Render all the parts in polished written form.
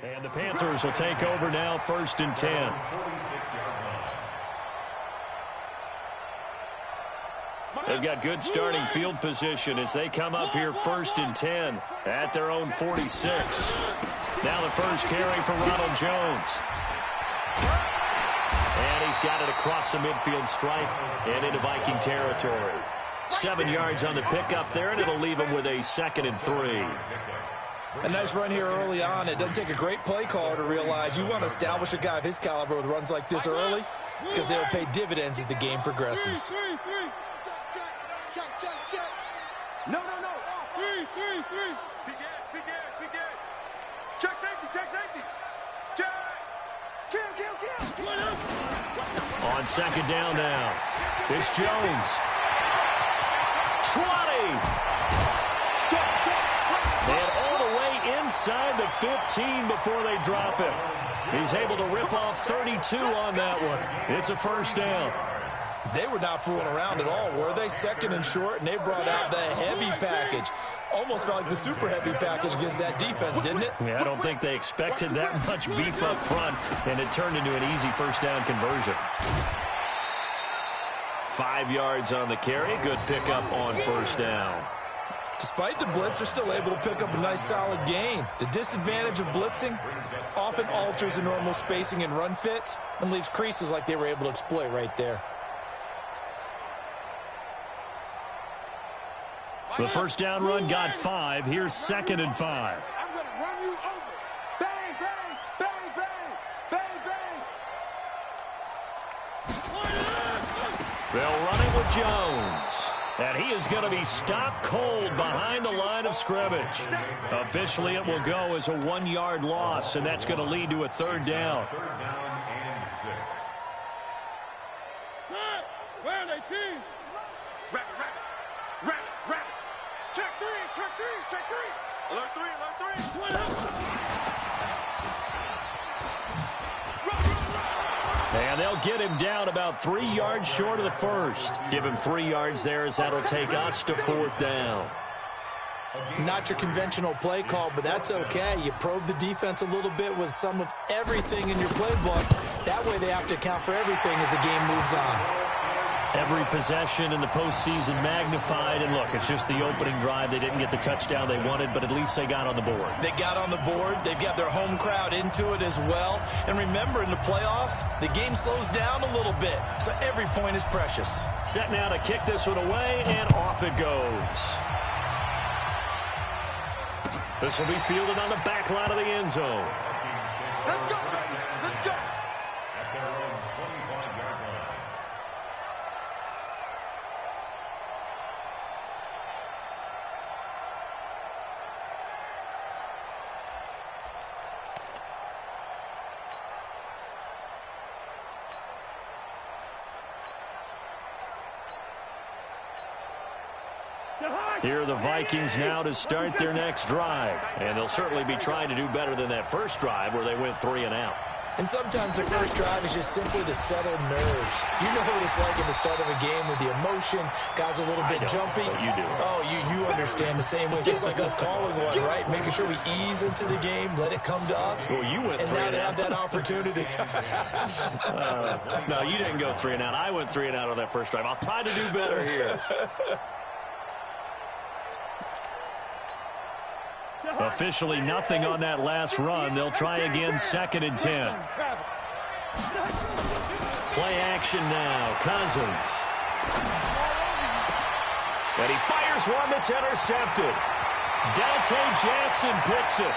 And the Panthers will take over now, 1st and 10. They've got good starting field position as they come up here 1st and 10 at their own 46. Now the first carry for Ronald Jones. And he's got it across the midfield stripe and into Viking territory. 7 yards on the pickup there, and it'll leave him with a 2nd and 3. A nice run here early on. It doesn't take a great play caller to realize you want to establish a guy of his caliber with runs like this early because they'll pay dividends as the game progresses. Check. No. Three. Begin. Check safety. Check. Kill. On 2nd down now, it's Jones. 20. And all the way inside the 15 before they drop it. He's able to rip off 32 on that one. It's a 1st down. They were not fooling around at all, were they? 2nd and short, and they brought out the heavy package. Almost felt like the super heavy package against that defense, didn't it? Yeah, I don't think they expected that much beef up front, and it turned into an easy 1st down conversion. 5 yards on the carry. Good pickup on 1st down. Despite the blitz, they're still able to pick up a nice solid gain. The disadvantage of blitzing often alters the normal spacing and run fits and leaves creases like they were able to exploit right there. The 1st down run got 5. Here's 2nd and 5. I'm going to run you over. Bang. They'll run it with Jones. And he is going to be stopped cold behind the line of scrimmage. Officially, it will go as a 1-yard loss, and that's going to lead to a 3rd down. 3rd down and 6. Where are they, team? Wrap. Check 3. Alert 3. And they'll get him down about 3 yards short of the 1st. Give him 3 yards there as that'll take us to 4th down. Not your conventional play call, but that's okay. You probe the defense a little bit with some of everything in your playbook. That way they have to account for everything as the game moves on. Every possession in the postseason magnified, and look, it's just the opening drive. They didn't get the touchdown they wanted, but at least they got on the board. They got on the board. They've got their home crowd into it as well. And remember, in the playoffs, the game slows down a little bit, so every point is precious. Set now to kick this one away, and off it goes. This will be fielded on the back line of the end zone. Let's go. Here are the Vikings now to start their next drive. And they'll certainly be trying to do better than that first drive where they went 3 and out. And sometimes the first drive is just simply to settle nerves. You know what it's like at the start of a game with the emotion. Guys a little bit jumpy. But you do. Oh, you understand the same way. Just like us calling one, right? Making sure we ease into the game, let it come to us. Well, you went 3 and out. And now to have that opportunity. No, you didn't go 3 and out. I went 3 and out on that first drive. I'll try to do better here. Officially nothing on that last run. They'll try again 2nd and 10. Play action now. Cousins. And he fires one that's intercepted. Dante Jackson picks it.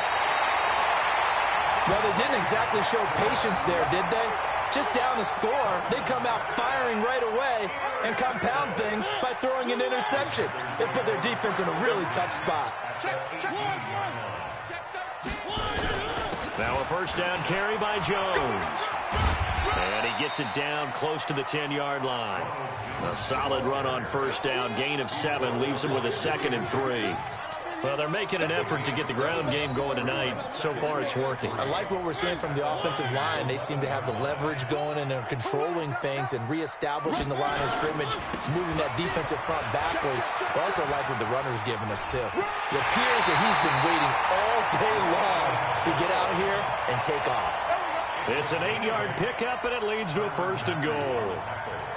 Well, they didn't exactly show patience there, did they? Just down the score, they come out firing right away and compound things by throwing an interception. They put their defense in a really tough spot. Now a 1st down carry by Jones. And he gets it down close to the 10-yard line. A solid run on 1st down. Gain of 7 leaves him with a 2nd and 3. Well, they're making an effort to get the ground game going tonight. So far, it's working. I like what we're seeing from the offensive line. They seem to have the leverage going, and they're controlling things and reestablishing the line of scrimmage, moving that defensive front backwards. I also like what the runner's giving us, too. It appears that he's been waiting all day long to get out here and take off. It's an 8-yard pickup, and it leads to a 1st and goal.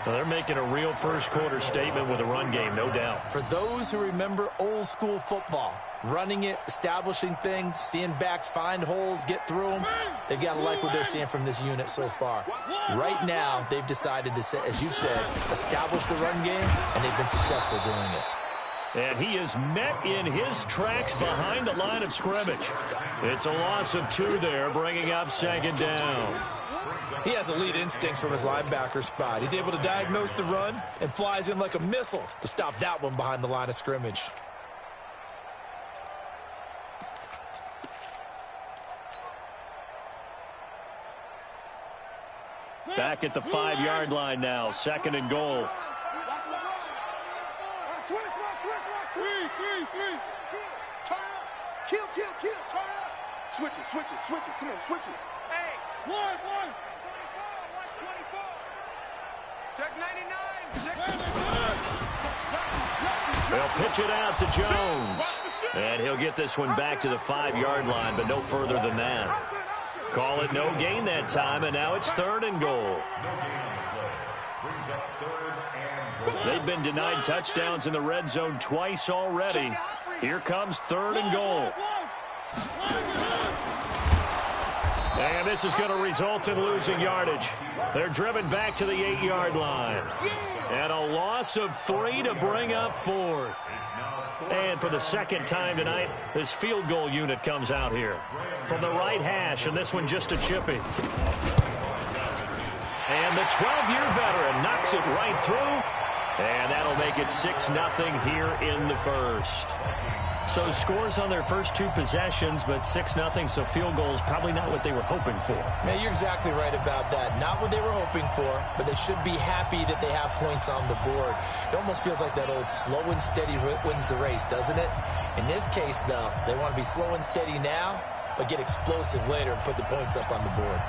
Well, they're making a real first-quarter statement with a run game, no doubt. For those who remember old-school football, running it, establishing things, seeing backs find holes, get through them, they've got to like what they're seeing from this unit so far. Right now, they've decided to, as you said, establish the run game, and they've been successful doing it. And he is met in his tracks behind the line of scrimmage. It's a loss of 2 there, bringing up 2nd down. He has elite instincts from his linebacker spot. He's able to diagnose the run and flies in like a missile to stop that one behind the line of scrimmage. Back at the 5-yard line now, 2nd and goal. Kill, turn up. Switch it. Come on, switch it. Hey, one. 24. Check 99. They'll pitch it out to Jones. And he'll get this one back to the 5-yard line, but no further than that. Call it no gain that time, and now it's 3rd and goal. They've been denied touchdowns in the red zone twice already. Here comes 3rd and goal. And this is going to result in losing yardage. They're driven back to the 8-yard line. And a loss of 3 to bring up 4th. And for the 2nd time tonight, this field goal unit comes out here. From the right hash, and this one just a chippy. And the 12-year veteran knocks it right through. And that'll make it 6-0 here in the 1st. So scores on their first 2 possessions, but 6-0, so field goals probably not what they were hoping for. Yeah, you're exactly right about that. Not what they were hoping for, but they should be happy that they have points on the board. It almost feels like that old slow and steady wins the race, doesn't it? In this case, though, they want to be slow and steady now, but get explosive later and put the points up on the board.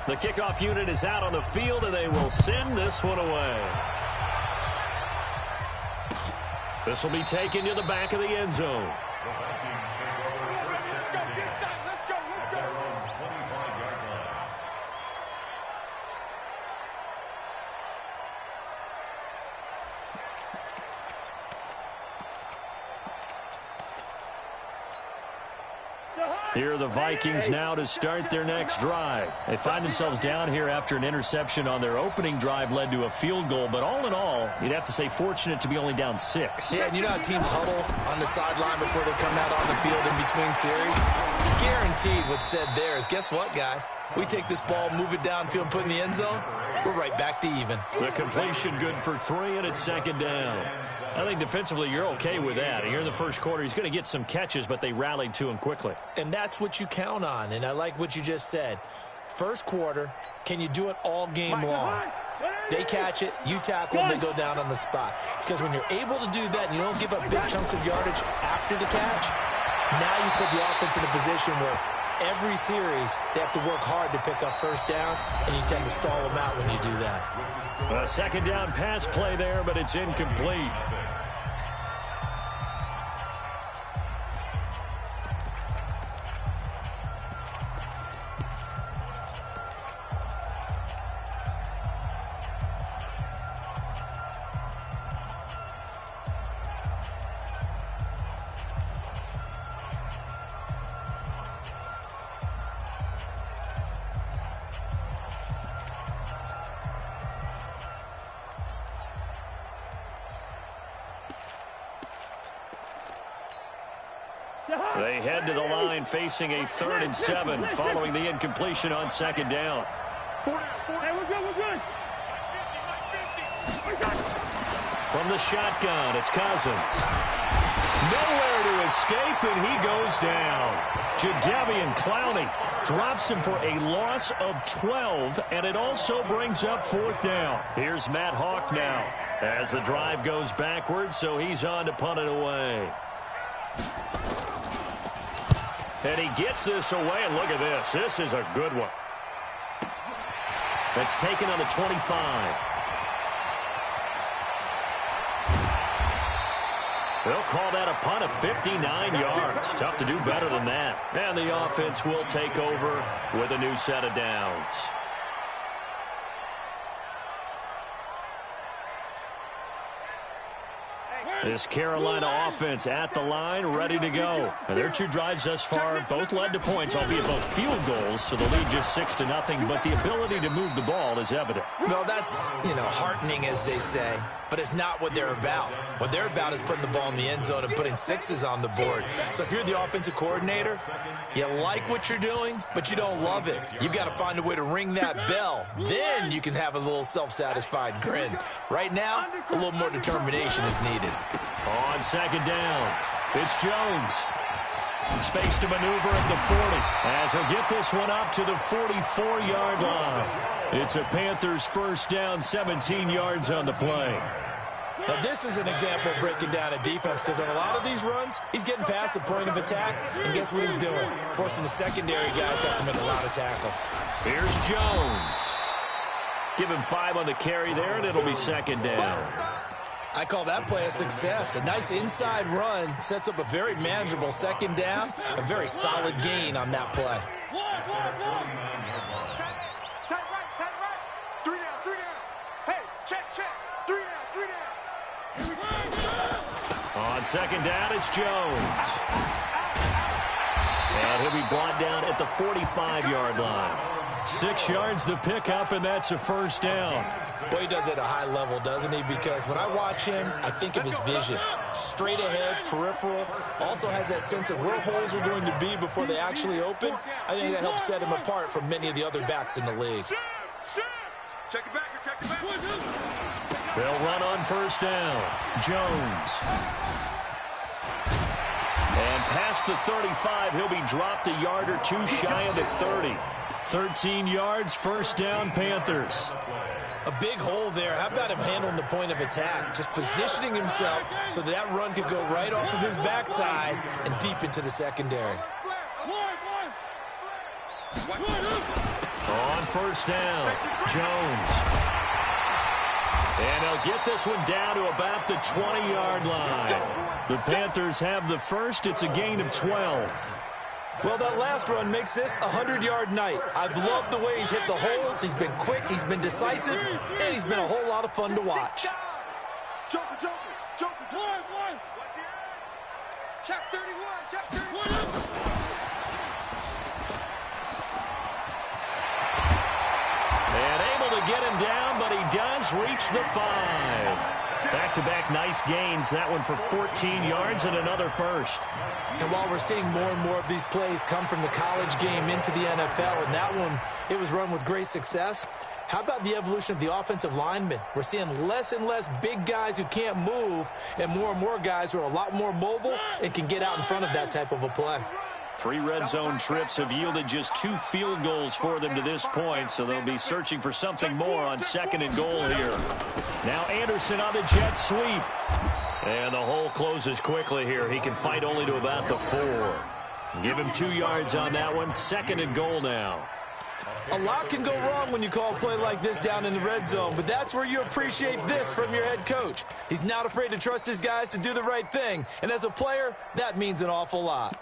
The kickoff unit is out on the field, and they will send this one away. This will be taken to the back of the end zone. Here are the Vikings now to start their next drive. They find themselves down here after an interception on their opening drive led to a field goal. But all in all, you'd have to say fortunate to be only down 6. Yeah, and you know how teams huddle on the sideline before they come out on the field in between series? Guaranteed what's said there is, guess what, guys? We take this ball, move it downfield, put it in the end zone, we're right back to even. The completion good for 3, and it's 2nd down. I think defensively you're okay with that. Here in the first quarter, he's going to get some catches, but they rallied to him quickly. And that's what you count on, and I like what you just said. First quarter, can you do it all game long? They catch it, you tackle them, they go down on the spot. Because when you're able to do that and you don't give up big chunks of yardage after the catch, now you put the offense in a position where every series they have to work hard to pick up first downs, and you tend to stall them out when you do that. A 2nd down pass play there, but it's incomplete. They head to the line facing a 3rd and 7 following the incompletion on 2nd down. Hey, we're good. From the shotgun, it's Cousins. Nowhere to escape, and he goes down. Jadeveon Clowney drops him for a loss of 12, and it also brings up 4th down. Here's Matt Hawk now as the drive goes backwards, so he's on to punt it away. And he gets this away, and look at this. This is a good one. That's taken on the 25. They'll call that a punt of 59 yards. Tough to do better than that. And the offense will take over with a new set of downs. This Carolina offense at the line, ready to go. And their two drives thus far both led to points, albeit both field goals, so the lead just 6-0. But the ability to move the ball is evident. Well, that's, heartening, as they say. But it's not what they're about. What they're about is putting the ball in the end zone and putting sixes on the board. So if you're the offensive coordinator, you like what you're doing, but you don't love it. You've got to find a way to ring that bell. Then you can have a little self-satisfied grin. Right now, a little more determination is needed. On second down, it's Jones. Space to maneuver at the 40 as he'll get this one up to the 44-yard line. It's a Panthers first down, 17 yards on the play. Now, this is an example of breaking down a defense because on a lot of these runs, he's getting past the point of attack, and guess what he's doing? Forcing the secondary guys to have to make a lot of tackles. Here's Jones. Give him 5 on the carry there, and it'll be second down. I call that play a success. A nice inside run sets up a very manageable second down, a very solid gain on that play. Tight right. 3 down. Hey, check. 3 down. On second down, it's Jones. And he'll be brought down at the 45-yard line. 6 yards the pickup, and that's a first down. Boy, he does it at a high level, doesn't he? Because when I watch him, I think of his vision. Straight ahead, peripheral. Also has that sense of where holes are going to be before they actually open. I think that helps set him apart from many of the other backs in the league. Check it back. They'll run on first down. Jones. And past the 35, he'll be dropped a yard or two shy of the 30. 13 yards, first down, Panthers. A big hole there. How about him handling the point of attack? Just positioning himself so that run could go right off of his backside and deep into the secondary. On first down, Jones. And they'll get this one down to about the 20-yard line. The Panthers have the first. It's a gain of 12. Well, that last run makes this a 100-yard night. I've loved the way he's hit the holes. He's been quick, he's been decisive, and he's been a whole lot of fun to watch. Joker. Check 31. And able to get him down, but he does reach the 5. Back-to-back nice gains. That one for 14 yards and another first. And while we're seeing more and more of these plays come from the college game into the NFL, and that one, it was run with great success, how about the evolution of the offensive linemen? We're seeing less and less big guys who can't move and more guys who are a lot more mobile and can get out in front of that type of a play. 3 red zone trips have yielded just 2 field goals for them to this point, so they'll be searching for something more on second and goal here. Now Anderson on the jet sweep. And the hole closes quickly here. He can fight only to about the 4. Give him 2 yards on that one. Second and goal now. A lot can go wrong when you call a play like this down in the red zone, but that's where you appreciate this from your head coach. He's not afraid to trust his guys to do the right thing, and as a player, that means an awful lot.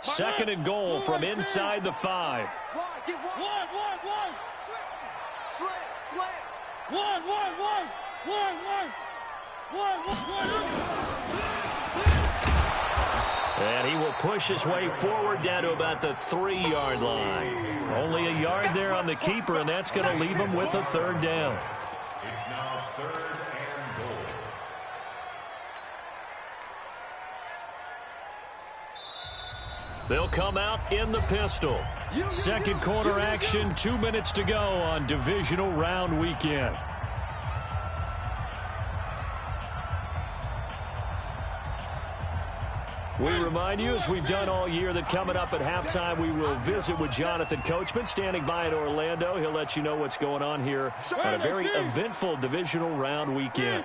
Second and goal from inside the 5. One. Slam. And he will push his way forward down to about the 3-yard line. Only a yard there on the keeper, and that's going to leave him with a third down. It's now third and goal. They'll come out in the pistol. Second quarter action, 2 minutes to go on divisional round weekend. We remind you, as we've done all year, that coming up at halftime, we will visit with Jonathan Coachman, standing by in Orlando. He'll let you know what's going on here on a very eventful divisional round weekend.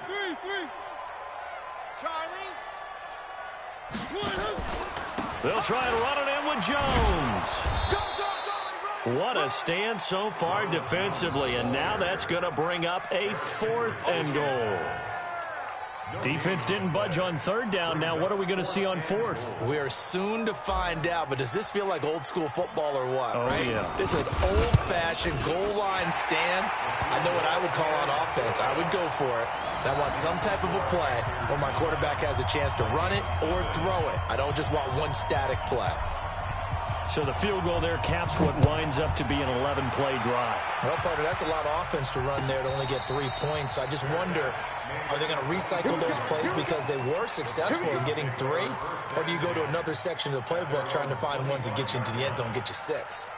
They'll try and run it in again with Jones. What a stand so far defensively, and now that's going to bring up a 4th and goal. Defense didn't budge on 3rd down. Now what are we going to see on 4th? We are soon to find out, but does this feel like old school football or what? Oh, right? yeah. This is an old-fashioned goal line stand. I know what I would call on offense. I would go for it. I want some type of a play where my quarterback has a chance to run it or throw it. I don't just want one static play. So the field goal there caps what winds up to be an 11-play drive. Well, partner, that's a lot of offense to run there to only get 3 points. So I just wonder, are they going to recycle those plays because they were successful in getting 3? Or do you go to another section of the playbook trying to find ones that get you into the end zone and get you 6?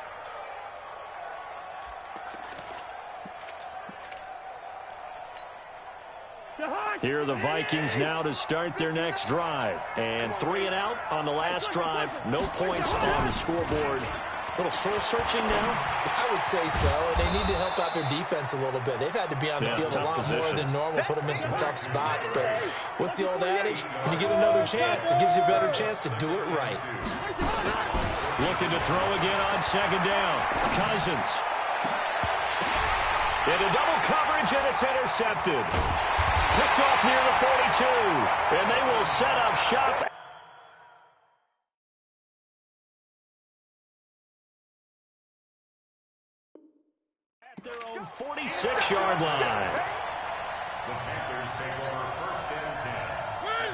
Here are the Vikings now to start their next drive. And 3 and out on the last drive. No points on the scoreboard. A little soul-searching now? I would say so. And they need to help out their defense a little bit. They've had to be on the field a lot more than normal, put them in some tough spots. But what's the old adage? When you get another chance, it gives you a better chance to do it right. Looking to throw again on 2nd down. Cousins. Into double coverage, and it's intercepted. Picked off near the 42, and they will set up shop at their own 46-yard line.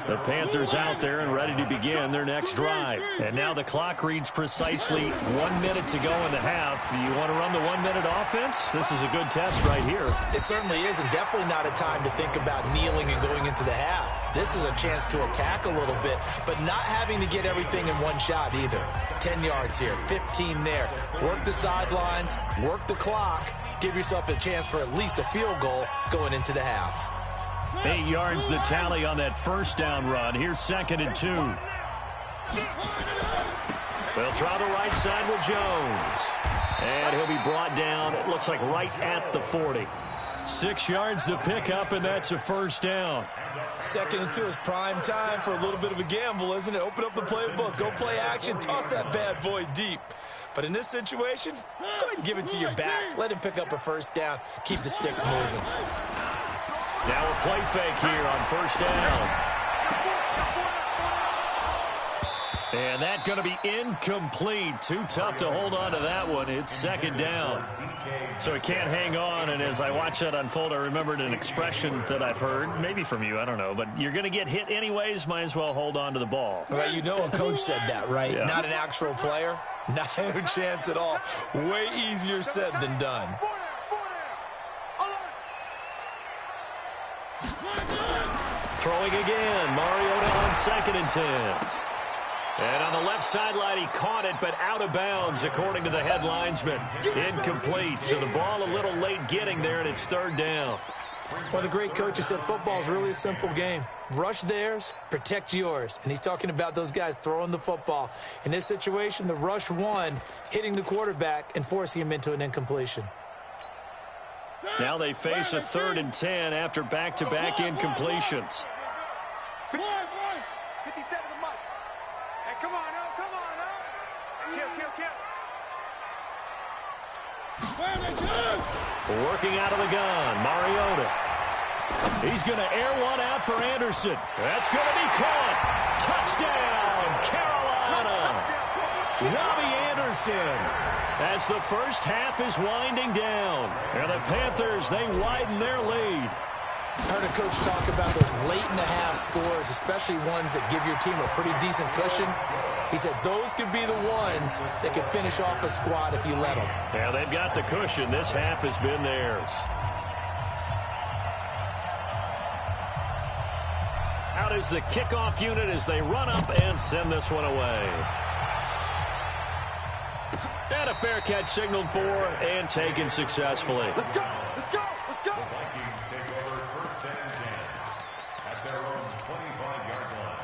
The Panthers out there and ready to begin their next drive. And now the clock reads precisely 1 minute to go in the half. You want to run the 1-minute offense? This is a good test right here. It certainly is, and definitely not a time to think about kneeling and going into the half. This is a chance to attack a little bit, but not having to get everything in one shot either. 10 yards here, 15 there. Work the sidelines, work the clock, give yourself a chance for at least a field goal going into the half. 8 yards the tally on that 1st down run. Here's 2nd and 2. They'll try the right side with Jones. And he'll be brought down, it looks like right at the 40. 6 yards the pickup, and that's a 1st down. 2nd and 2 is prime time for a little bit of a gamble, isn't it? Open up the playbook, go play action, toss that bad boy deep. But in this situation, go ahead and give it to your back. Let him pick up a 1st down, keep the sticks moving. Now a play fake here on 1st down. And that's going to be incomplete. Too tough to hold on to that one. It's 2nd down. So it can't hang on, and as I watch that unfold, I remembered an expression that I've heard, maybe from you, I don't know, but you're going to get hit anyways, might as well hold on to the ball. Well, you know a coach said that, right? Yeah. Not an actual player. Not a chance at all. Way easier said than done. Throwing again, Mariota on 2nd and 10. And on the left sideline, he caught it, but out of bounds, according to the head linesman. Incomplete, so the ball a little late getting there, and it's 3rd down. Well, the great coach has said football is really a simple game. Rush theirs, protect yours. And he's talking about those guys throwing the football. In this situation, the rush won, hitting the quarterback and forcing him into an incompletion. Now they face a 3rd and 10 after back-to-back incompletions. 57 the mic. Hey, come on, now, come on, now. Kill. Working out of the gun, Mariota. He's going to air one out for Anderson. That's going to be caught. Touchdown, Carolina. Robbie Anderson. As the first half is winding down. And the Panthers, they widen their lead. Heard a coach talk about those late-in-the-half scores, especially ones that give your team a pretty decent cushion. He said those could be the ones that could finish off a squad if you let them. Yeah, they've got the cushion. This half has been theirs. Out is the kickoff unit as they run up and send this one away. And a fair catch signaled for and taken successfully. Let's go, let's go, let's go. The Vikings take over 1st and 10 at their own 25-yard line.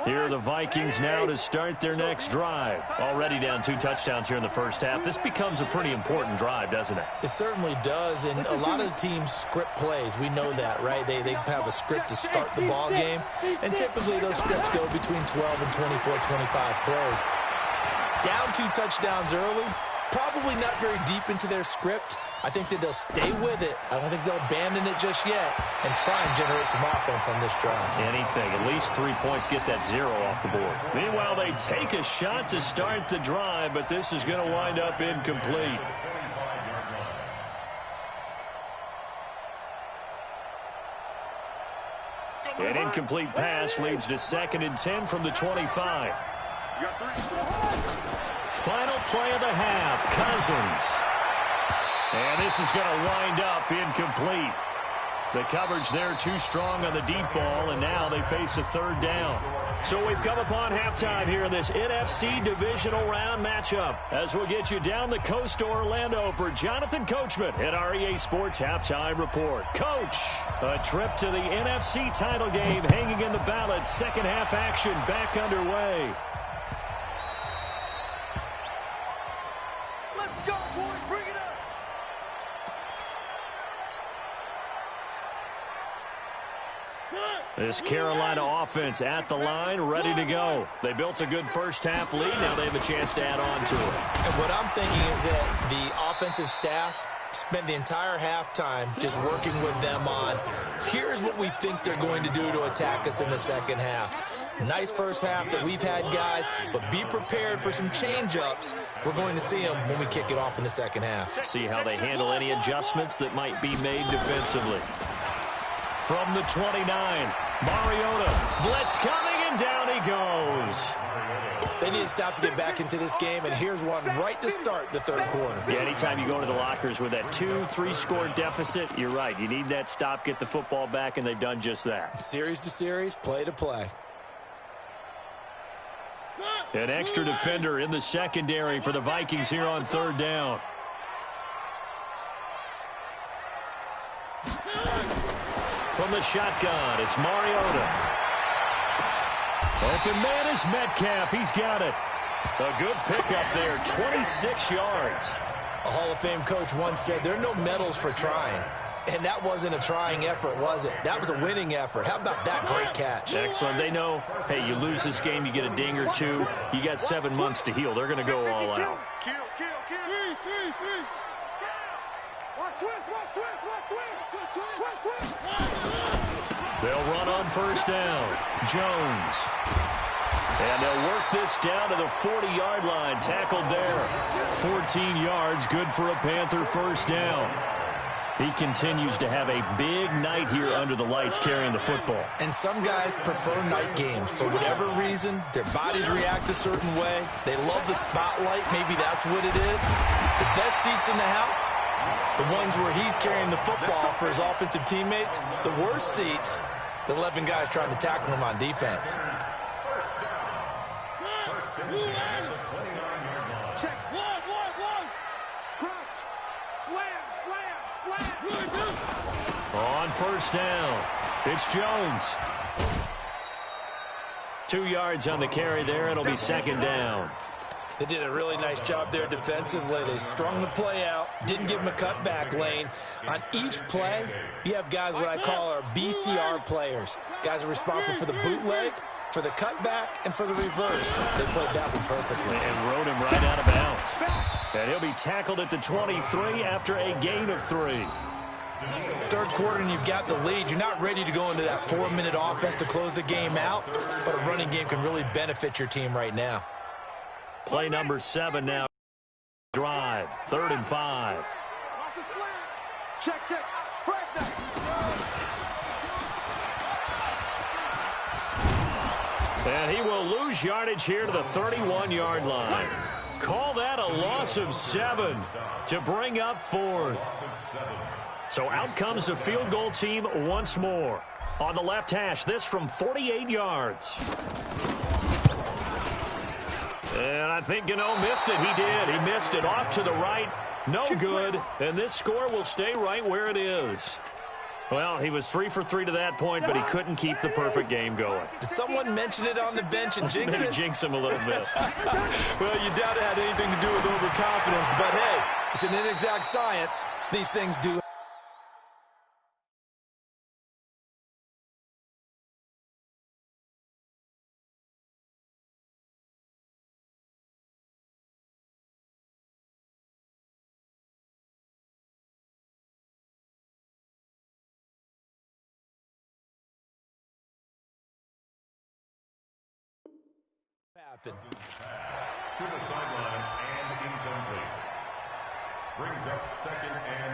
Here are the Vikings now to start their next drive. Already down 2 touchdowns here in the first half. This becomes a pretty important drive, doesn't it? It certainly does, and a lot of the teams script plays. We know that, right? They have a script to start the ball game, and typically those scripts go between 12 and 24, 25 plays. Down 2 touchdowns early, probably not very deep into their script. I think that they'll stay with it. I don't think they'll abandon it just yet and try and generate some offense on this drive. Anything. At least 3 points, get that 0 off the board. Meanwhile, they take a shot to start the drive, but this is going to wind up incomplete. An incomplete pass leads to 2nd and 10 from the 25. Final play of the half, Cousins. And this is going to wind up incomplete. The coverage there too strong on the deep ball, and now they face a 3rd down. So we've come upon halftime here in this NFC divisional round matchup, as we'll get you down the coast to Orlando for Jonathan Coachman at our EA Sports Halftime Report. Coach, a trip to the NFC title game hanging in the balance. Second half action back underway. Let's go, boys. Bring it up. This Carolina offense at the line, ready to go. They built a good first half lead. Now they have a chance to add on to it. And what I'm thinking is that the offensive staff spent the entire halftime just working with them on, here's what we think they're going to do to attack us in the second half. Nice first half that we've had, guys, but be prepared for some change-ups. We're going to see them when we kick it off in the second half. See how they handle any adjustments that might be made defensively. From the 29, Mariota, blitz coming, and down he goes. They need to stop to get back into this game, and here's one right to start the 3rd quarter. Yeah, anytime you go into the lockers with that 2-3 score deficit, you're right. You need that stop, get the football back, and they've done just that. Series to series, play to play. An extra defender in the secondary for the Vikings here on 3rd down. From the shotgun, it's Mariota. Open man is Metcalf. He's got it. A good pickup there, 26 yards. A Hall of Fame coach once said, there are no medals for trying. And that wasn't a trying effort, was it? That was a winning effort. How about that great catch? Excellent. They know, hey, you lose this game, you get a ding or 2. You got 7 months to heal. They're going to go all out. Kill. Watch twist. They'll run on first down. Jones. And they'll work this down to the 40-yard line. Tackled there. 14 yards, good for a Panther first down. He continues to have a big night here under the lights carrying the football. And some guys prefer night games. For whatever reason, their bodies react a certain way. They love the spotlight. Maybe that's what it is. The best seats in the house, the ones where he's carrying the football for his offensive teammates. The worst seats, the 11 guys trying to tackle him on defense. Check. One. Crunch. Slam. On first down, it's Jones. 2 yards on the carry there. It'll be 2nd down. They did a really nice job there defensively. They strung the play out, didn't give him a cutback lane. On each play, you have guys what I call our BCR players. Guys are responsible for the bootleg, for the cutback, and for the reverse. They played that one perfectly. And rode him right out of bounds. And he'll be tackled at the 23 after a gain of 3. 3rd quarter and you've got the lead. You're not ready to go into that 4-minute offense to close the game out, but a running game can really benefit your team right now. Play number 7 now. Drive. 3rd and 5. Watch the slant. Check. Fresh. And he will lose yardage here to the 31-yard line. Call that a loss of 7 to bring up 4th. So out comes the field goal team once more. On the left hash, this from 48 yards. And I think Gano missed it. He did. He missed it off to the right. No good. And this score will stay right where it is. Well, he was 3 for 3 to that point, but he couldn't keep the perfect game going. Did someone mention it on the bench and jinx it? Maybe jinx him a little bit. Well, you doubt it had anything to do with overconfidence, but hey, it's an inexact science. These things do. Happen. To the sideline and incomplete. Brings up 2nd and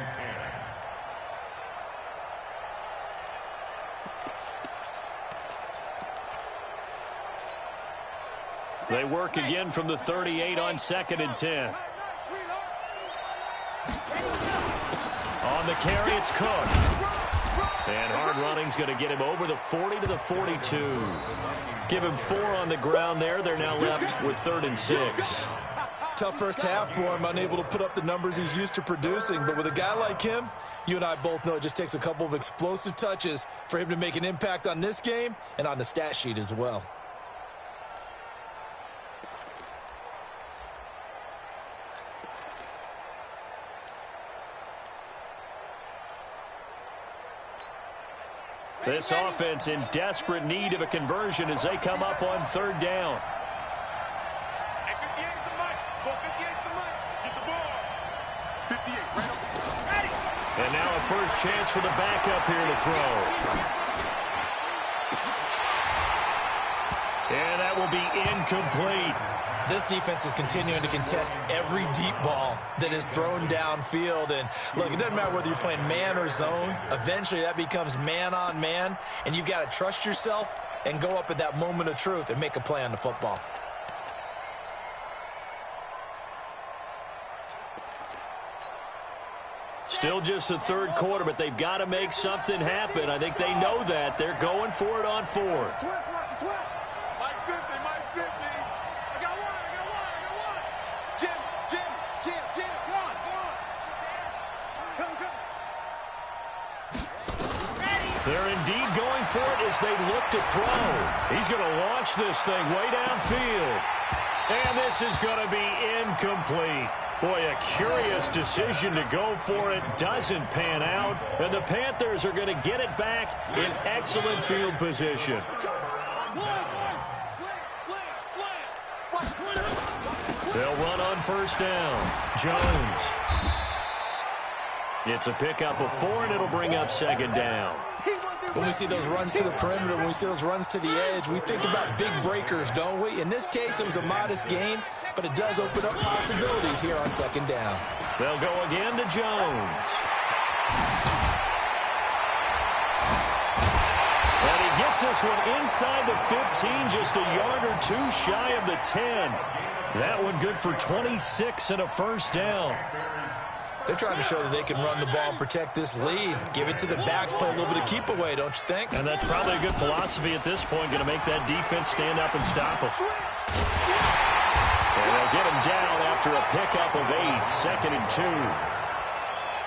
10. They work again from the 38 on 2nd and 10. On the carry, it's Cook. And hard running's going to get him over the 40 to the 42. Give him 4 on the ground there. They're now left with 3rd and 6. Tough first half for him, unable to put up the numbers he's used to producing. But with a guy like him, you and I both know it just takes a couple of explosive touches for him to make an impact on this game and on the stat sheet as well. This offense in desperate need of a conversion as they come up on 3rd down. Hey, 58's the mic. Well, 58's the mic. Get the ball. 58, right up. Ready. And now a first chance for the backup here to throw. And that will be incomplete. This defense is continuing to contest every deep ball that is thrown downfield. And look, it doesn't matter whether you're playing man or zone. Eventually that becomes man on man, and you've got to trust yourself and go up at that moment of truth and make a play on the football. Still just the 3rd quarter, but they've got to make something happen. I think they know that. They're going for it on 4th. Twist, Russell, twist. Mike 50, Mike 50. I got one. Jim, go on. Come. They're indeed going for it as they look to throw. He's going to launch this thing way downfield. And this is going to be incomplete. Boy, a curious decision to go for it. Doesn't pan out. And the Panthers are going to get it back in excellent field position. They'll run on 1st down. Jones. It's a pickup of 4, and it'll bring up 2nd down. When we see those runs to the perimeter, when we see those runs to the edge, we think about big breakers, don't we? In this case, it was a modest gain, but it does open up possibilities here on 2nd down. They'll go again to Jones. And he gets this one inside the 15, just a yard or 2 shy of the 10. That one good for 26 and a 1st down. They're trying to show that they can run the ball and protect this lead. Give it to the backs, play a little bit of keep away, don't you think? And that's probably a good philosophy at this point, going to make that defense stand up and stop them. And they'll get him down after a pickup of 8, 2nd and 2.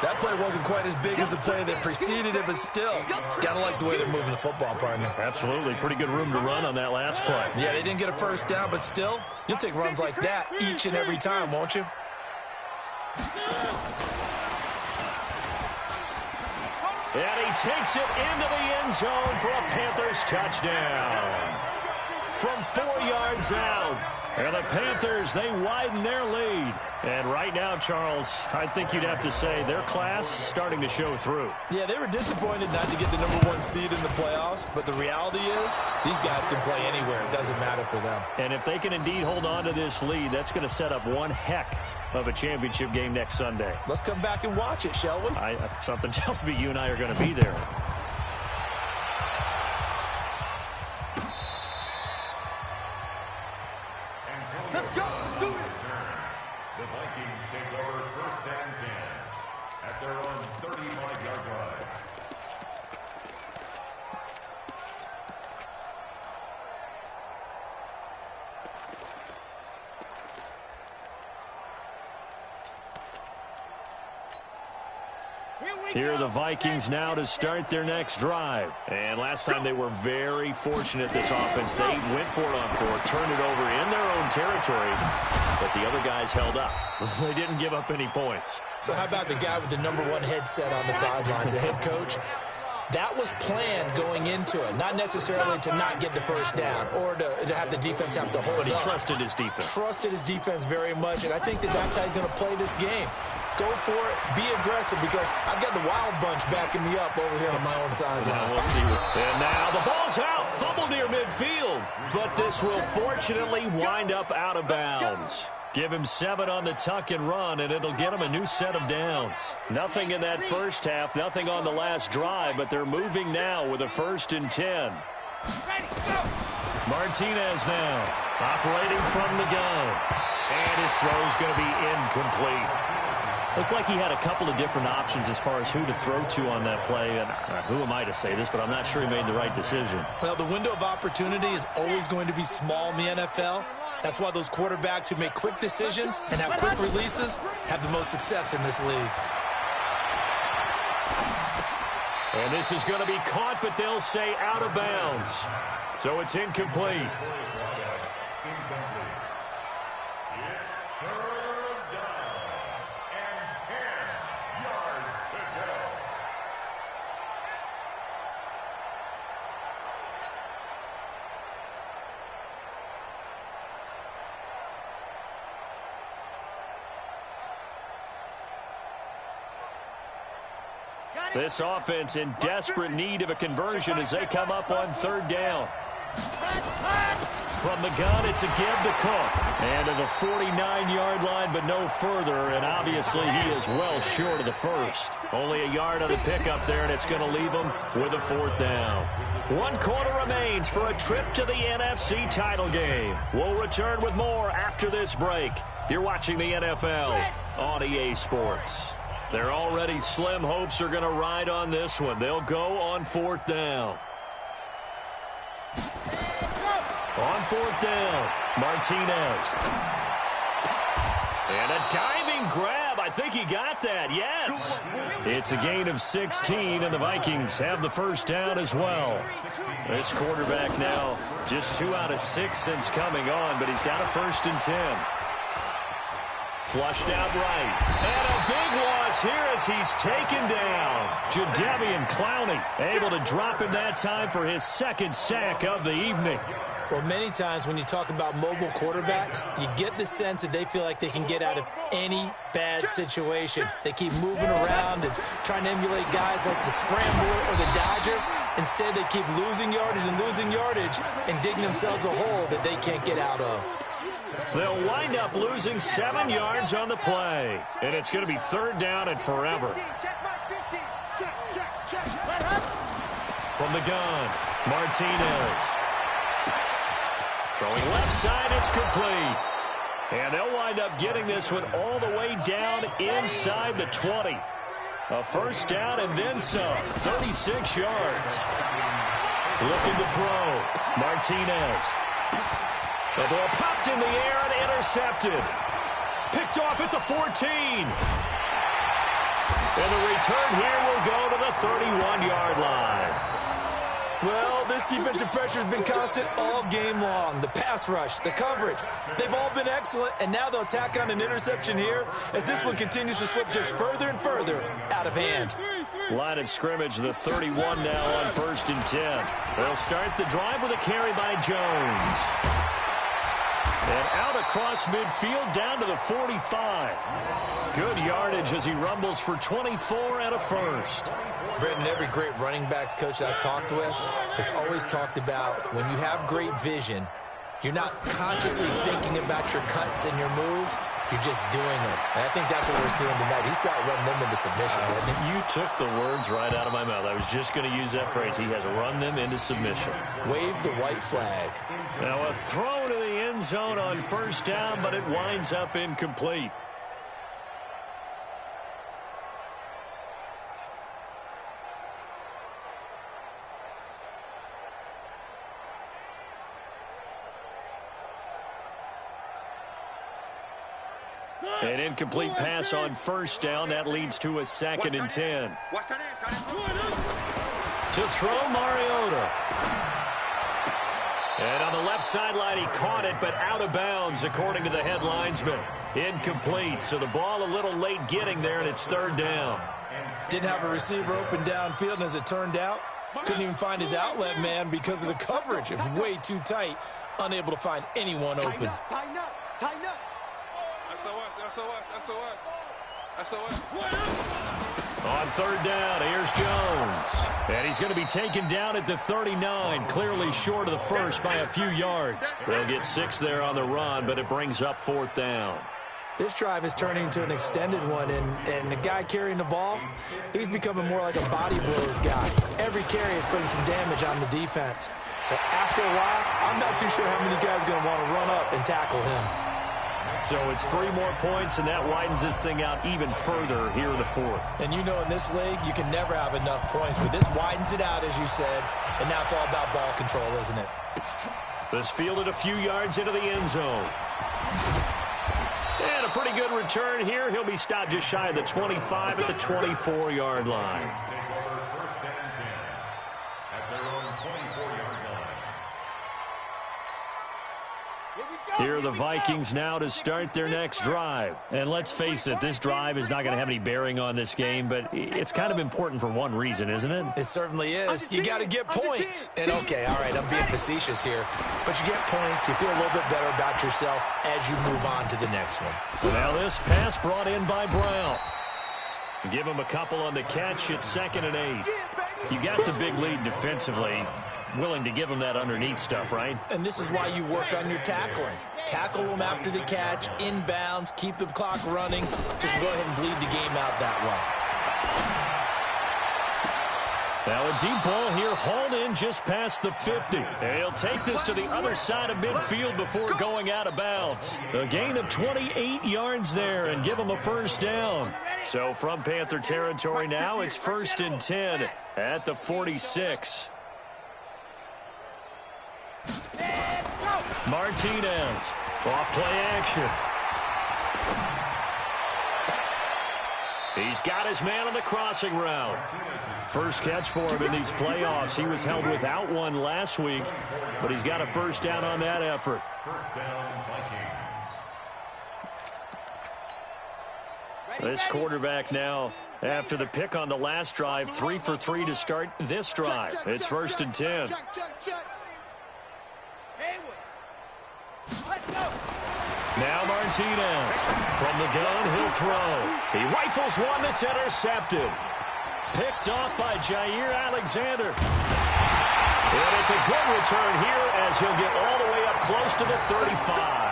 That play wasn't quite as big as the play that preceded it, but still, gotta like the way they're moving the football, partner. Absolutely. Pretty good room to run on that last play. Yeah, they didn't get a 1st down, but still, you'll take runs like that each and every time, won't you? And he takes it into the end zone for a Panthers touchdown. From 4 yards out. And the Panthers, they widen their lead. And right now, Charles, I think you'd have to say their class starting to show through. Yeah, they were disappointed not to get the #1 seed in the playoffs, but the reality is these guys can play anywhere. It doesn't matter for them. And if they can indeed hold on to this lead, that's going to set up one heck of a championship game next Sunday. Let's come back and watch it, shall we? Something tells me you and I are going to be there. Let's go. Do it. The Vikings take over 1st and 10 at their own 35-yard line. Here Here are the Vikings now to start their next drive. And last time they were very fortunate, this offense. They went for it on fourth, turned it over in their own territory, but the other guys held up. They didn't give up any points. So how about the guy with the #1 headset on the sidelines, the head coach? That was planned going into it, not necessarily to not get the first down or to have the defense have to hold up. But he trusted his defense. Trusted his defense very much, and I think that's how he's going to play this game. Go for it, be aggressive, because I've got the wild bunch backing me up over here on my own sideline. Now we'll see. And now the ball's out, fumble near midfield, but this will fortunately wind up out of bounds. Give him 7 on the tuck and run, and it'll get him a new set of downs. Nothing in that first half, nothing on the last drive, but they're moving now with a 1st and 10. Martinez now, operating from the gun. And his throw's going to be incomplete. Looked like he had a couple of different options as far as who to throw to on that play. And who am I to say this, but I'm not sure he made the right decision. Well, the window of opportunity is always going to be small in the NFL. That's why those quarterbacks who make quick decisions and have quick releases have the most success in this league. And this is going to be caught, but they'll say out of bounds. So it's incomplete. This offense in desperate need of a conversion as they come up on 3rd down. From the gun, it's a give to Cook. And to the 49-yard line, but no further. And obviously, he is well short of the first. Only a yard on the pickup there, and it's going to leave him with a 4th down. 1 quarter remains for a trip to the NFC title game. We'll return with more after this break. You're watching the NFL on EA Sports. Their already slim hopes are going to ride on this one. They'll go on 4th down. On 4th down, Martinez. And a diving grab. I think he got that, yes. It's a gain of 16, and the Vikings have the 1st down as well. This quarterback now just 2 out of 6 since coming on, but he's got a 1st and 10. Flushed out right. And a big loss here as he's taken down. Jadeveon Clowney able to drop him that time for his 2nd sack of the evening. Well, many times when you talk about mobile quarterbacks, you get the sense that they feel like they can get out of any bad situation. They keep moving around and trying to emulate guys like the Scrambler or the Dodger. Instead, they keep losing yardage and digging themselves a hole that they can't get out of. They'll wind up losing 7 yards on the play. And it's going to be 3rd down and forever. From the gun, Martinez. Throwing left side, it's complete. And they'll wind up getting this one all the way down inside the 20. A 1st down and then some. 36 yards. Looking to throw. Martinez. The ball popped in the air and intercepted. Picked off at the 14. And the return here will go to the 31-yard line. Well, this defensive pressure has been constant all game long. The pass rush, the coverage, they've all been excellent, and now they'll tack on an interception here as this one continues to slip just further and further out of hand. Line of scrimmage, the 31 now on 1st and 10. They'll start the drive with a carry by Jones. And out across midfield down to the 45. Good yardage as he rumbles for 24 and a 1st. Brendan, every great running backs coach I've talked with has always talked about when you have great vision, you're not consciously thinking about your cuts and your moves. You're just doing it. And I think that's what we're seeing tonight. He's about running them into submission, hasn't he? You took the words right out of my mouth. I was just going to use that phrase. He has run them into submission. Wave the white flag. Now a throw to the end zone on 1st down, but it winds up incomplete. An incomplete pass on first down. That leads to a 2nd and 10. To throw, Mariota. And on the left sideline, he caught it, but out of bounds, according to the head linesman. Incomplete, so the ball a little late getting there, and it's 3rd down. Didn't have a receiver open downfield, and as it turned out, couldn't even find his outlet man because of the coverage. It was way too tight, unable to find anyone open. Tighten up. SOS. On 3rd down, here's Jones. And he's going to be taken down at the 39, clearly short of the first by a few yards. They'll get 6 there on the run, but it brings up 4th down. This drive is turning into an extended one, and the guy carrying the ball, he's becoming more like a body blows guy. Every carry is putting some damage on the defense. So after a while, I'm not too sure how many guys are going to want to run up and tackle him. So it's 3 more points, and that widens this thing out even further here in the 4th. And you know in this league, you can never have enough points, but this widens it out, as you said, and now it's all about ball control, isn't it? This fielded a few yards into the end zone. And a pretty good return here. He'll be stopped just shy of the 25 at the 24-yard line. Here are the Vikings now to start their next drive. And let's face it, this drive is not going to have any bearing on this game, but it's kind of important for one reason, isn't it? It certainly is. You got to get points. And okay, all right, I'm being facetious here, but you get points, you feel a little bit better about yourself as you move on to the next one. Now this pass brought in by Brown. Give him a couple on the catch. It's 2nd and 8. You got the big lead defensively. Willing to give him that underneath stuff, right? And this is why you work on your tackling. Tackle them after the catch, inbounds, keep the clock running. Just go ahead and bleed the game out that way. Now a deep ball here, hauled in just past the 50. And he'll take this to the other side of midfield before going out of bounds. A gain of 28 yards there and give him a 1st down. So from Panther territory now, it's 1st and 10 at the 46. Martinez, off play action. He's got his man on the crossing route. First catch for him in these playoffs. He was held without one last week, but he's got a 1st down on that effort. This quarterback now, after the pick on the last drive, 3 for 3 to start this drive. It's 1st and 10. Now Martinez. From the gun, he'll throw. He rifles one that's intercepted. Picked off by Jair Alexander. And it's a good return here as he'll get all the way up close to the 35.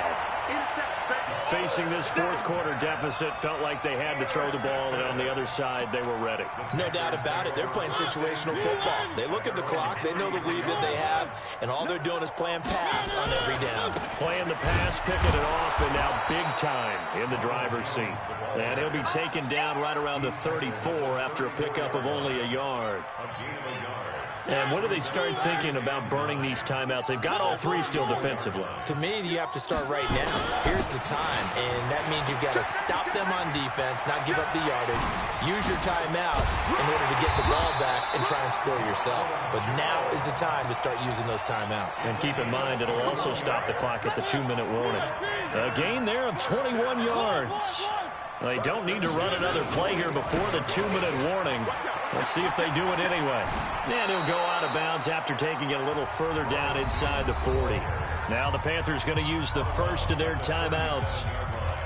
Facing this 4th quarter deficit, felt like they had to throw the ball, and on the other side, they were ready. No doubt about it. They're playing situational football. They look at the clock, they know the lead that they have, and all they're doing is playing pass on every down. Playing the pass, picking it off, and now big time in the driver's seat. And he'll be taken down right around the 34 after a pickup of only a yard. And when do they start thinking about burning these timeouts? They've got all 3 still defensively. To me, you have to start right now. Here's the time, and that means you've got to stop them on defense, not give up the yardage, use your timeouts in order to get the ball back and try and score yourself. But now is the time to start using those timeouts. And keep in mind, it'll also stop the clock at the 2-minute warning. A gain there of 21 yards. They don't need to run another play here before the 2-minute warning. Let's see if they do it anyway. And he'll go out of bounds after taking it a little further down inside the 40. Now the Panthers going to use the first of their timeouts.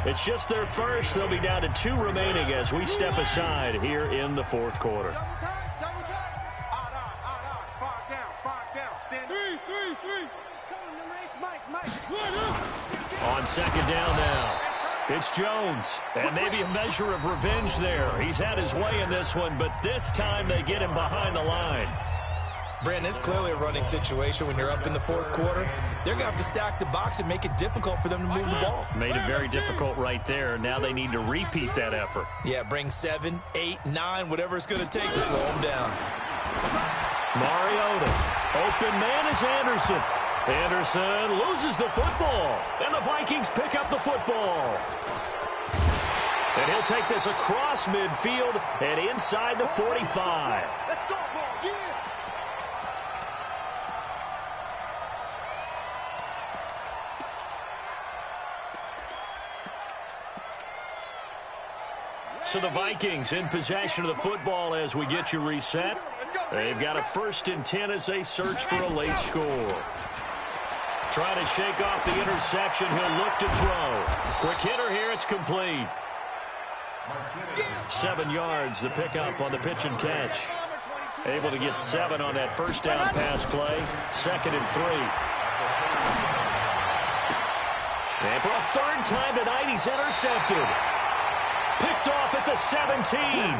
It's just their first. They'll be down to 2 remaining as we step aside here in the 4th quarter. On 2nd down now. It's Jones, and maybe a measure of revenge there. He's had his way in this one, but this time they get him behind the line. Brandon, it's clearly a running situation when you're up in the 4th quarter. They're going to have to stack the box and make it difficult for them to move the ball. Made it very difficult right there. Now they need to repeat that effort. Yeah, bring 7, 8, 9, whatever it's going to take to slow them down. Mariota. Open man is Anderson. Anderson loses the football, and the Vikings pick up the football. And he'll take this across midfield and inside the 45. Let's go, ball. Yeah. So the Vikings in possession of the football as we get you reset. They've got a 1st and 10 as they search for a late score. Trying to shake off the interception. He'll look to throw. Quick hitter here. It's complete. 7 yards, the pickup on the pitch and catch. Able to get 7 on that 1st down pass play. 2nd and 3. And for a 3rd time tonight, he's intercepted. Picked off at the 17.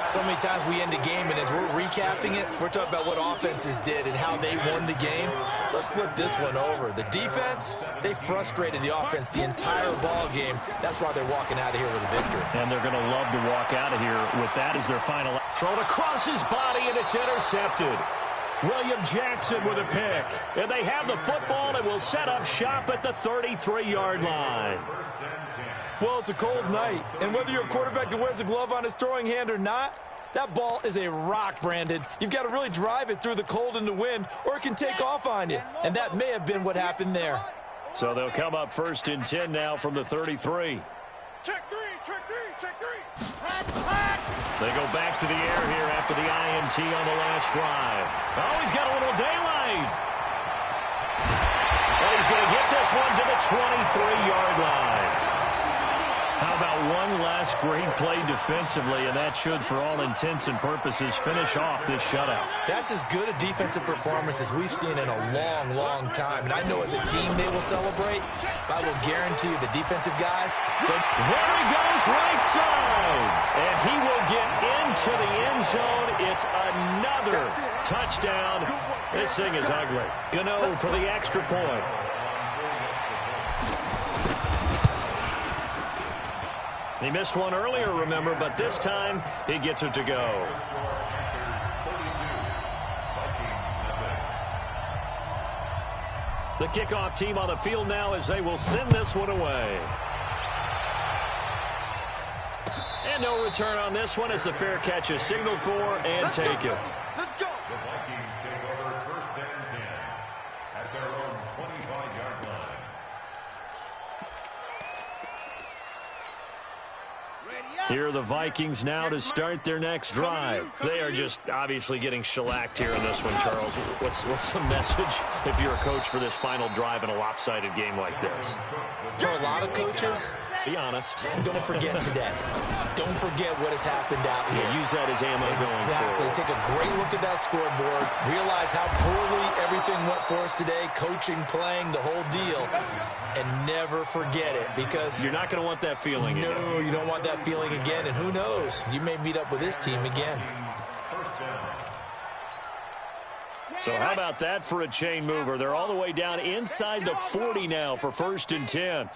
So many times we end a game, and as we're recapping it, we're talking about what offenses did and how they won the game. Let's flip this one over. The defense, they frustrated the offense the entire ball game. That's why they're walking out of here with a victory. And they're going to love to walk out of here with that as their final. Thrown across his body, and it's intercepted. William Jackson with a pick. And they have the football and will set up shop at the 33-yard line. Well, it's a cold night, and whether you're a quarterback that wears a glove on his throwing hand or not, that ball is a rock, Brandon. You've got to really drive it through the cold and the wind, or it can take off on you. And that may have been what happened there. So they'll come up 1st and 10 now from the 33. Check three, check three, check three. They go back to the air here after the INT on the last drive. Oh, he's got a little daylight. And he's going to get this one to the 23-yard line. How about one last great play defensively, and that should, for all intents and purposes, finish off this shutout. That's as good a defensive performance as we've seen in a long, long time. And I know as a team they will celebrate, but I will guarantee you the defensive guys. There he goes, right side. And he will get into the end zone. It's another touchdown. This thing is ugly. Gano for the extra point. He missed one earlier, remember, but this time he gets it to go. The kickoff team on the field now as they will send this one away. And no return on this one as the fair catch is signaled for and taken. Let's go. The Vikings take over 1st and 10 at their own 25-yard line. Here are the Vikings now to start their next drive. They are just obviously getting shellacked here in this one, Charles. What's the message if you're a coach for this final drive in a lopsided game like this? For a lot of coaches, be honest. Don't forget today. Don't forget what has happened out here. Yeah, use that as ammo going forward. Take a great look at that scoreboard. Realize how poorly everything went for us today. Coaching, playing, the whole deal. And never forget it, because you're not going to want that feeling again. No, you don't want that feeling again. And who knows? You may meet up with this team again. So how about that for a chain mover? They're all the way down inside the 40 now for 1st and 10.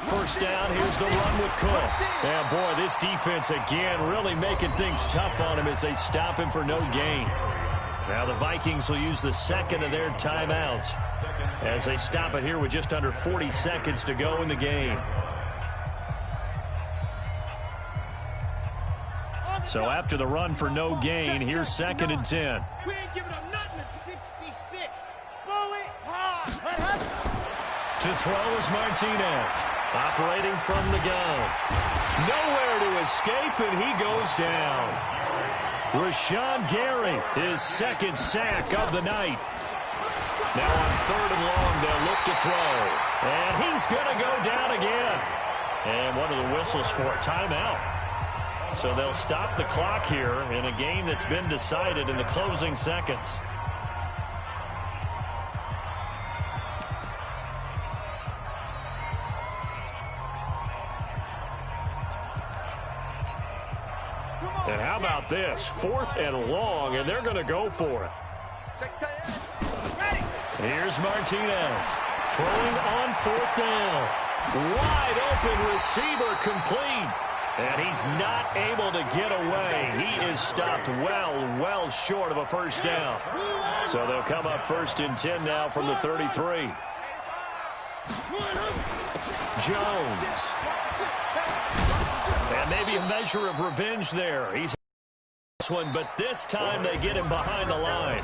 1st down, here's the run with Cook. And boy, this defense again really making things tough on him as they stop him for no gain. Now the Vikings will use the 2nd of their timeouts as they stop it here with just under 40 seconds to go in the game. So after the run for no gain, here's 2nd and 10. We ain't giving up nothing. 66. Bullet hard. To throw is Martinez. Operating from the gun. Nowhere to escape, and he goes down. Rashawn Gary, his 2nd sack of the night. Now on 3rd and long, they'll look to throw. And he's going to go down again. And what are the whistles for? Timeout. So they'll stop the clock here in a game that's been decided in the closing seconds. And how about this? 4th and long, and they're going to go for it. Here's Martinez throwing on 4th down. Wide open receiver complete. And he's not able to get away. He is stopped well short of a 1st down. So they'll come up 1st and 10 now from the 33. Jones. And maybe a measure of revenge there. He's this one, but this time they get him behind the line.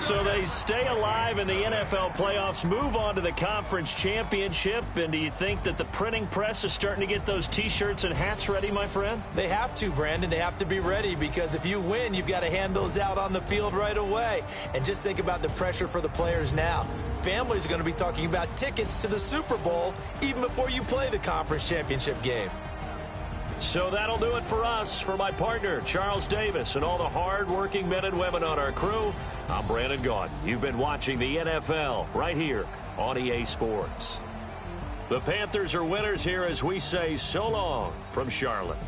So they stay alive in the NFL playoffs, move on to the conference championship. And do you think that the printing press is starting to get those T-shirts and hats ready, my friend? They have to, Brandon. They have to be ready because if you win, you've got to hand those out on the field right away. And just think about the pressure for the players now. Families are going to be talking about tickets to the Super Bowl even before you play the conference championship game. So that'll do it for us. For my partner, Charles Davis, and all the hard-working men and women on our crew, I'm Brandon Gaudin. You've been watching the NFL right here on EA Sports. The Panthers are winners here as we say so long from Charlotte.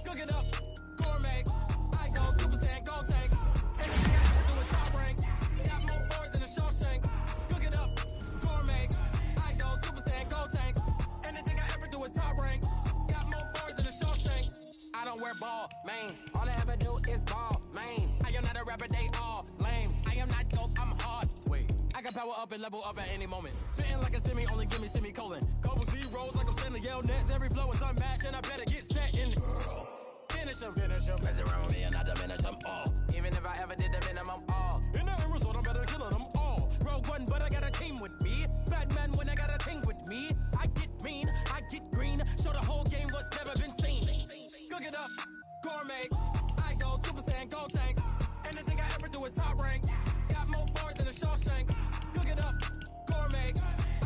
Cook it up, gourmet. I go Super Saiyan, go tank. Anything I ever do is top rank. Got more boards than a Shawshank. Cook it up, gourmet. I go Super Saiyan, go tank. Anything I ever do is top rank. Got more boards than a Shawshank. I don't wear ball mains. All I ever do is ball main. I am not a rapper, they all lame. I am not dope, I'm hard. Wait, I can power up and level up at any moment. Spitting like a semi, only give me semicolon. Couple zeros like I'm sending yell nets. Every flow is unmatched, and I better get set in. Finish them. Mess around with me and I diminish them all. Even if I ever did the minimum all. In the end result, I'm better killing them all. Rogue one, but I got a team with me. Batman when I got a team with me. I get mean, I get green. Show the whole game what's never been seen. Cook it up, gourmet. I go Super Saiyan, go tank. Anything I ever do is top rank. Got more bars than a Shawshank. Cook it up, gourmet.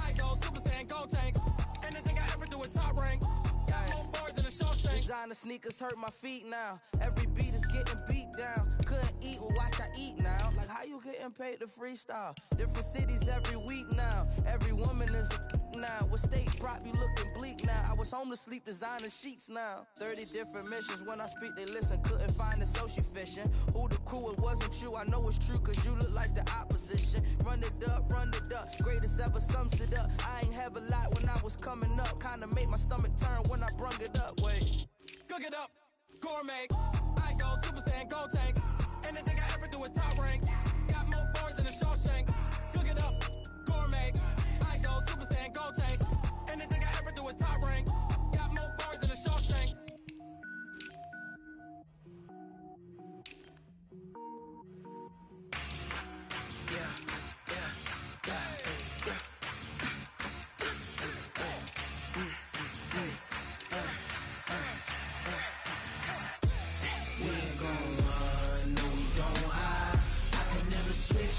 I go Super Saiyan, go tank. Anything I ever do is top rank. Got more bars than a Shawshank. Designer sneakers hurt my feet now. Every beat is getting beat down. Couldn't eat, well watch I eat now. Like how you getting paid to freestyle? Different cities every week now. Every woman is a now. What state prop you looking bleak now? I was home to sleep designer sheets now. 30 different missions. When I speak they listen. Couldn't find it so she fishing. Who the crew, it wasn't you. I know it's true cause you look like the opposition. Run it up. Greatest ever sums it up. I ain't have a lot when I was coming up. Kinda made my stomach turn when I brung it up. Wait. Cook it up, gourmet. I go Super Saiyan, go tank. Anything I ever do is top rank. Got more bars than a Shawshank. Cook it up, gourmet. I go Super Saiyan, go tank. Anything I ever do is top rank. Got more bars than a Shawshank.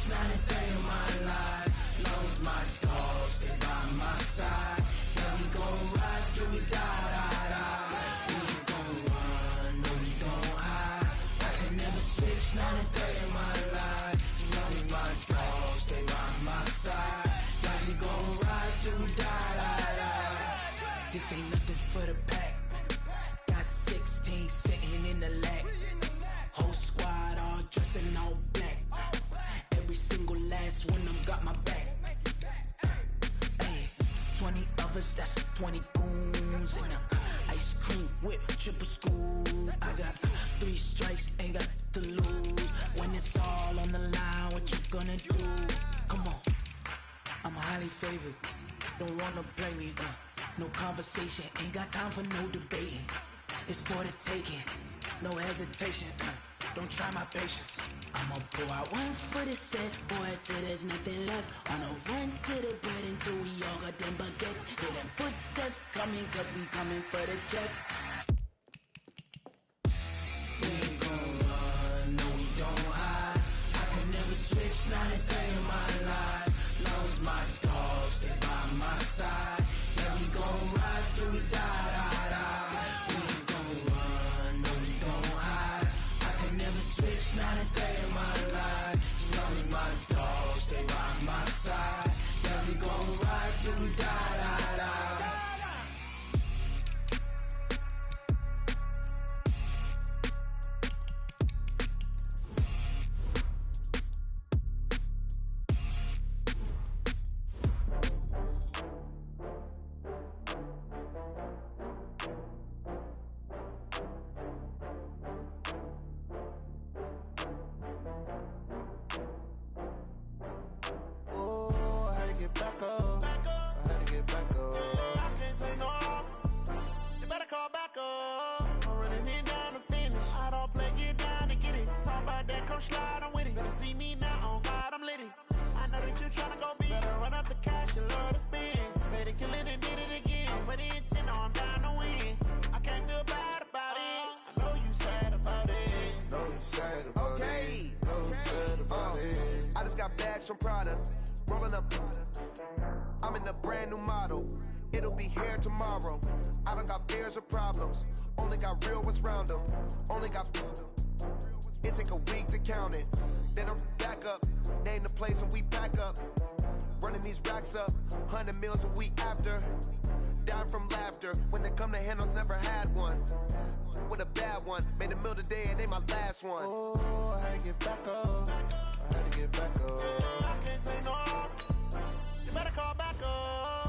Not a day of my life. Lost my dogs, they by my side. Yeah, we gon' ride till we die. We ain't gon' run, no we don't hide. I can never switch, not a day of my life. Lost my dogs, they by my side. Yeah, we gon' ride till we die. This ain't nothing for the pack. Got 16 sitting in the lap. Whole squad all dressing all black. Every single last one of them got my back. Hey, 20 of us, that's 20 goons. And ice cream whip, triple scoop. I got 3 strikes, ain't got to lose. When it's all on the line, what you gonna do? Come on, I'm highly favored. Don't wanna play me, no conversation. Ain't got time for no debating. It's for the taking, no hesitation. Don't try my patience. I'ma pour out one for the set, boy, till there's nothing left. On a run to the bread until we all got them baguettes. Hear them footsteps coming, cause we coming for the jet. We ain't gon' run, no we don't hide. I can never switch, not a day in my life. Lost my dogs, they by my side. Yeah, we gon' ride till we die. We ain't gon' run, no we don't hide. I Bitch, you tryna go big. Better run up the cash, you love to spend. Better kill it and did it again. I'm with the intent, no, I'm down to win. I can't feel bad about it. I know you sad about it. Know you sad about it. Know you sad about it. I just got bags from Prada. Rolling up. I'm in a brand new model. It'll be here tomorrow. I don't got fears or problems. Only got real ones round them. Only got. It take a week to count it. Then I'm back up. Name the place and we back up. Running these racks up. 100 meals a week after. Down from laughter. When they come to handles, never had one. With a bad one. Made a meal today and they my last one. Oh, I had to get back up. I had to get back up. I can't take no loss. You better call back up.